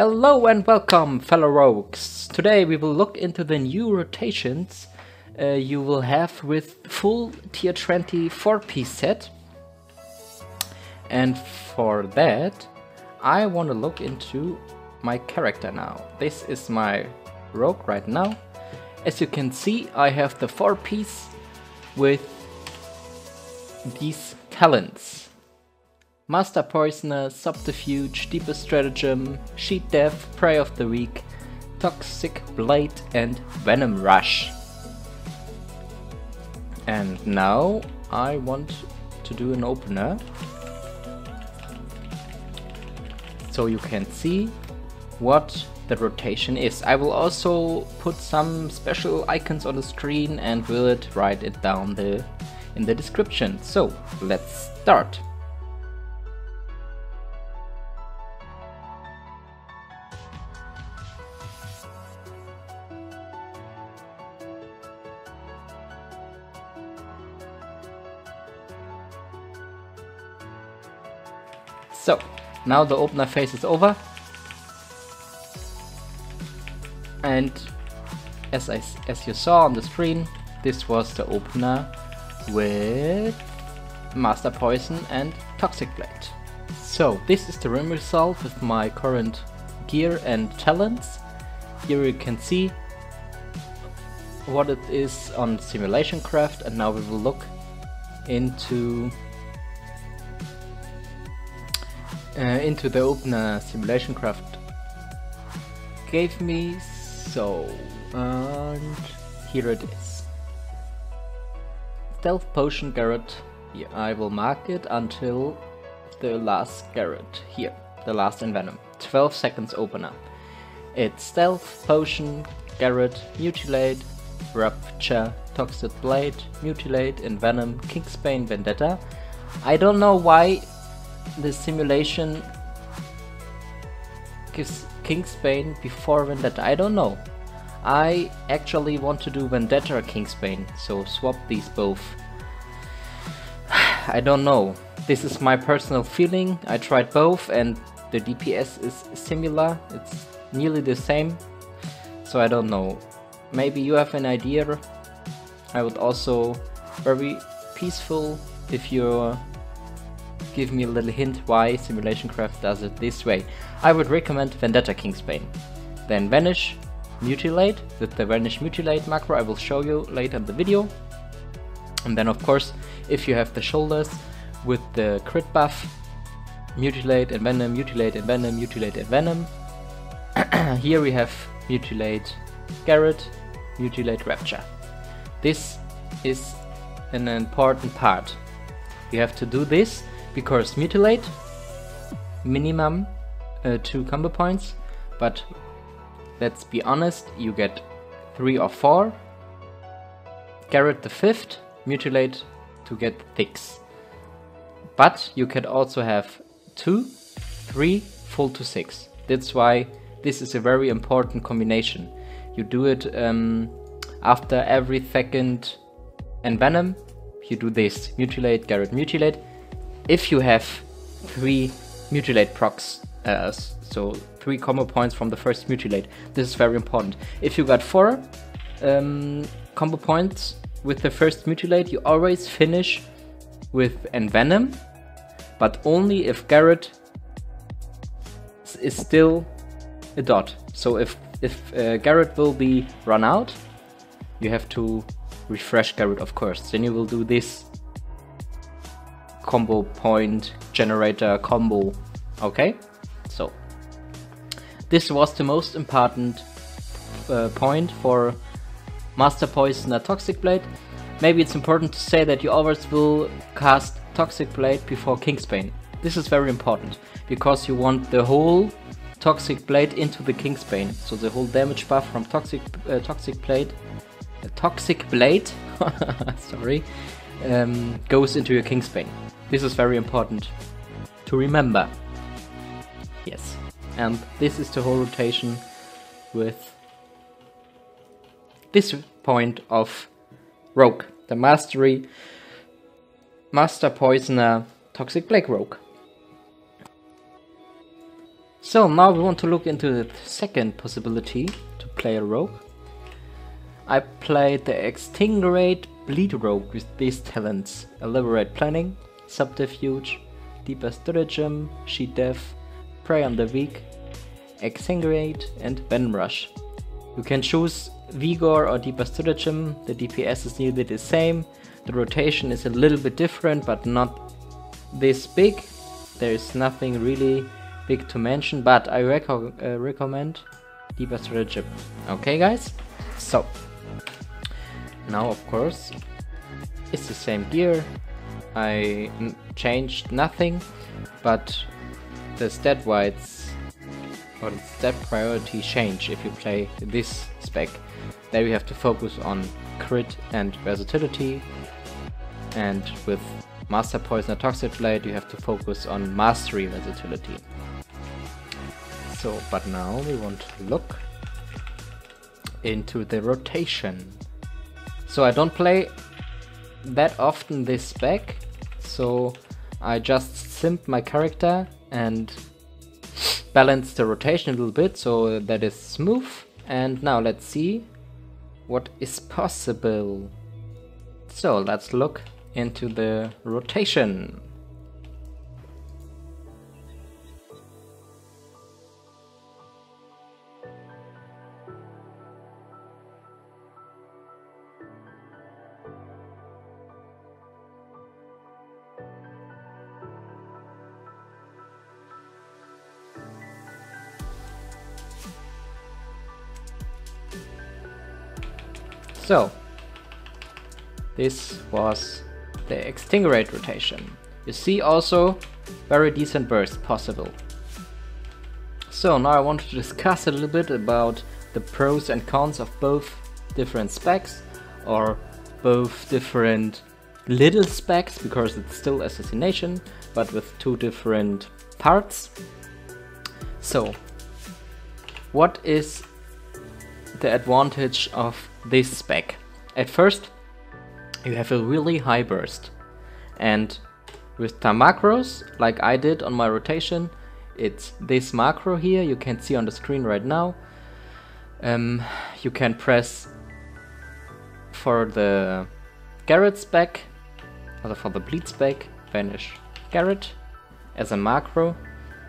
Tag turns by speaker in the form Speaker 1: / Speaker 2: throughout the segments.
Speaker 1: Hello and welcome, fellow rogues. Today we will look into the new rotations you will have with full tier 20 4-piece set. And for that, I want to look into my character now. This is my rogue right now. As you can see, I have the 4-piece with these talents. Master Poisoner, Subterfuge, Deepest Stratagem, Sheet Death, Prey of the Weak, Toxic Blade and Venom Rush. And now I want to do an opener, so you can see what the rotation is. I will also put some special icons on the screen and will write it down in the description. So let's start. So, now the opener phase is over, and as you saw on the screen, this was the opener with Master Poison and Toxic Blade. So this is the rim result with my current gear and talents. Here you can see what it is on Simulation Craft, and now we will look into the opener Simulation Craft gave me. So, and here it is. Stealth Potion Garret. Here, I will mark it until the last Garret. Here, the last Envenom. 12 seconds opener. It's Stealth Potion Garret, Mutilate, Rupture, Toxic Blade, Mutilate, Envenom, Kingsbane, Vendetta. I don't know why the simulation gives Kingsbane before Vendetta. I don't know. I actually want to do Vendetta or Kingsbane, so swap these both. I don't know. This is my personal feeling. I tried both and the DPS is similar. It's nearly the same. So I don't know. Maybe you have an idea. I would also very peaceful if you give me a little hint why Simulation Craft does it this way. I would recommend Vendetta Kingsbane. Then Vanish, Mutilate with the Vanish Mutilate macro I will show you later in the video. And then of course, if you have the shoulders with the crit buff, Mutilate, Envenom, Mutilate, Envenom, Mutilate, Envenom. Here we have Mutilate Garret, Mutilate Rapture. This is an important part. You have to do this because Mutilate, minimum 2 combo points, but let's be honest, you get 3 or 4. Garret the 5th, Mutilate to get 6. But you can also have 2, 3, full to 6. That's why this is a very important combination. You do it after every second Envenom, you do this, Mutilate, Garret, Mutilate. If you have 3 Mutilate procs, so 3 combo points from the first Mutilate, this is very important. If you got 4 combo points with the first Mutilate, you always finish with Envenom, but only if Garret is still a dot. So if Garret will be run out, you have to refresh Garret, of course. Then you will do this combo point generator combo. Okay, so this was the most important point for Master Poisoner Toxic Blade. Maybe it's important to say that you always will cast Toxic Blade before Kingsbane. This is very important because you want the whole Toxic Blade into the Kingsbane. So the whole damage buff from Toxic Blade, sorry, goes into your Kingsbane. This is very important to remember. Yes, and this is the whole rotation with this point of Rogue, the Master Poisoner Toxic Blade Rogue. So now we want to look into the second possibility to play a rogue. I played the Extinguate Bleed Rogue with these talents: Elaborate Planning, Subterfuge, Deeper Stratagem, Sheet Death, Prey on the Weak, Extinguate and Venom Rush. You can choose Vigor or Deeper Stratagem. The DPS is nearly the same. The rotation is a little bit different, but not this big. There is nothing really big to mention, but I recommend Deeper Stratagem. Okay guys, so now of course it's the same gear. I changed nothing, but the stat weights or the stat priority change if you play this spec. There you have to focus on crit and versatility, and with Master Poison or Toxic Blade you have to focus on mastery versatility. So, but now we want to look into the rotation. So I don't play that often this spec, so I just simped my character and balanced the rotation a little bit so that is smooth. And now let's see what is possible. So let's look into the rotation. So, this was the Extinguate rotation. You see also very decent burst possible. So now I want to discuss a little bit about the pros and cons of both different specs, or both different little specs, because it's still Assassination, but with two different parts. So, what is the advantage of this spec? At first, you have a really high burst, and with the macros, like I did on my rotation, it's this macro here, you can see on the screen right now. You can press for the Garrett spec, or for the Bleed spec, Vanish Garrett as a macro.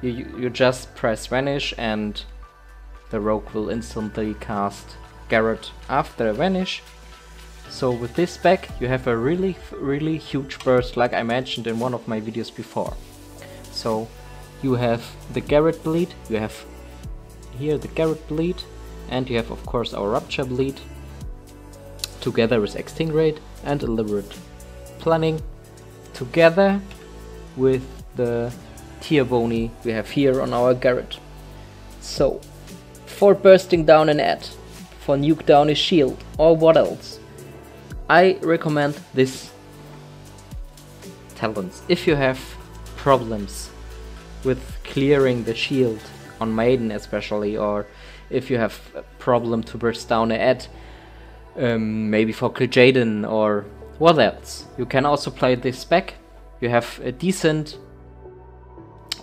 Speaker 1: You just press Vanish and the rogue will instantly cast Garrett after Vanish. So with this spec you have a really huge burst, like I mentioned in one of my videos before. So you have the Garrett Bleed, you have here the Garrett Bleed, and you have of course our Rupture Bleed together with Extinguate and Elaborate Planning, together with the Tier Bony we have here on our Garrett. So for bursting down an ad, for nuke down a shield, or what else, I recommend this talents. If you have problems with clearing the shield on Maiden especially, or if you have a problem to burst down an ad, maybe for Kil'jaeden or what else, you can also play this spec. You have a decent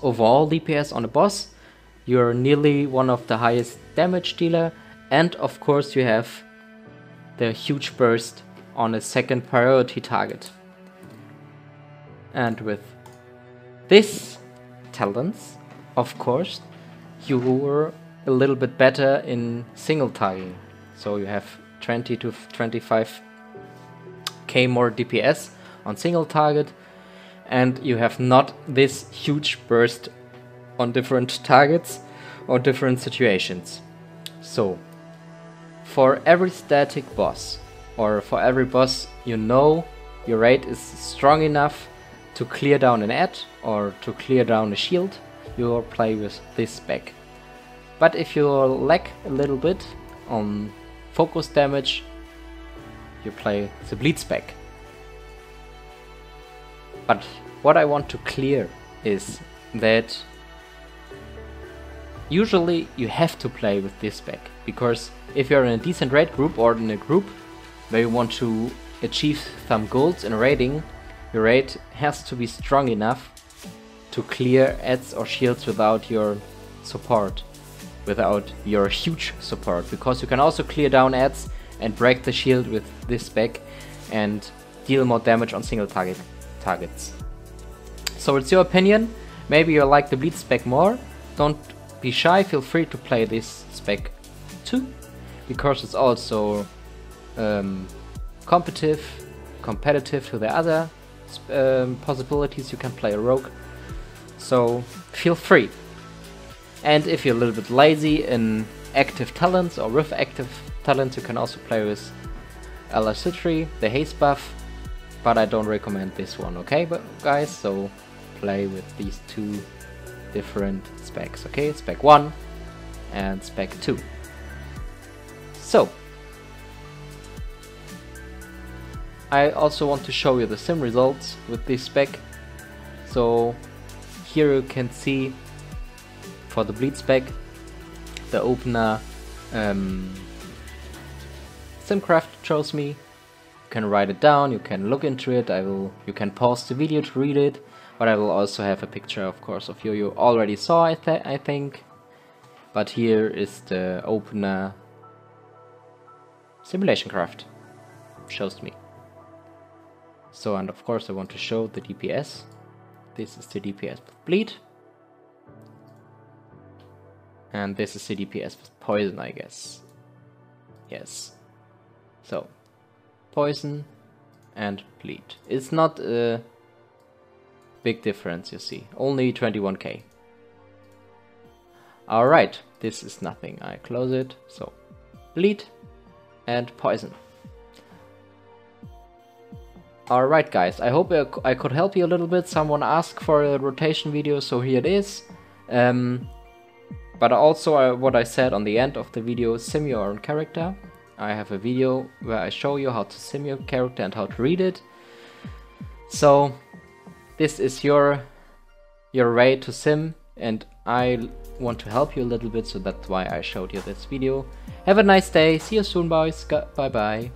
Speaker 1: overall DPS on the boss, you're nearly one of the highest damage dealer, and of course you have the huge burst on a second priority target. And with this talents, of course, you were a little bit better in single targeting. So you have 20 to 25k more DPS on single target, and you have not this huge burst on different targets or different situations. So for every static boss, or for every boss you know your raid is strong enough to clear down an ad or to clear down a shield, you will play with this spec. But if you lack a little bit on focus damage, you play the Bleed spec. But what I want to clear is that usually you have to play with this spec, because if you're in a decent raid group or in a group where you want to achieve some goals in raiding, your raid has to be strong enough to clear ads or shields without your support without your huge support, because you can also clear down ads and break the shield with this spec and deal more damage on single targets. So it's your opinion. Maybe you like the bleed spec more. Don't be shy, feel free to play this spec too, because it's also competitive to the other possibilities. You can play a rogue, so feel free. And if you're a little bit lazy in active talents or with active talents, you can also play with Elasticity, the haste buff, but I don't recommend this one, okay guys? So play with these two different specs, okay? Spec 1 and spec 2. So I also want to show you the sim results with this spec. So here you can see for the bleed spec, the opener Simcraft shows me. You can write it down, you can look into it, you can pause the video to read it, but I will also have a picture, of course, of you already saw, I think. But here is the opener Simulation-Craft shows me. So, and of course I want to show the DPS. This is the DPS with bleed. And this is the DPS with poison, I guess. Yes. So, poison and bleed. It's not a big difference, you see. Only 21k. Alright, this is nothing. I close it. So, bleed and poison. Alright guys, I hope I could help you a little bit. Someone asked for a rotation video, so here it is. But also what I said on the end of the video, sim your own character. I have a video where I show you how to sim your character and how to read it. So this is your way to sim, and I want to help you a little bit, so that's why I showed you this video. Have a nice day, see you soon boys, bye bye.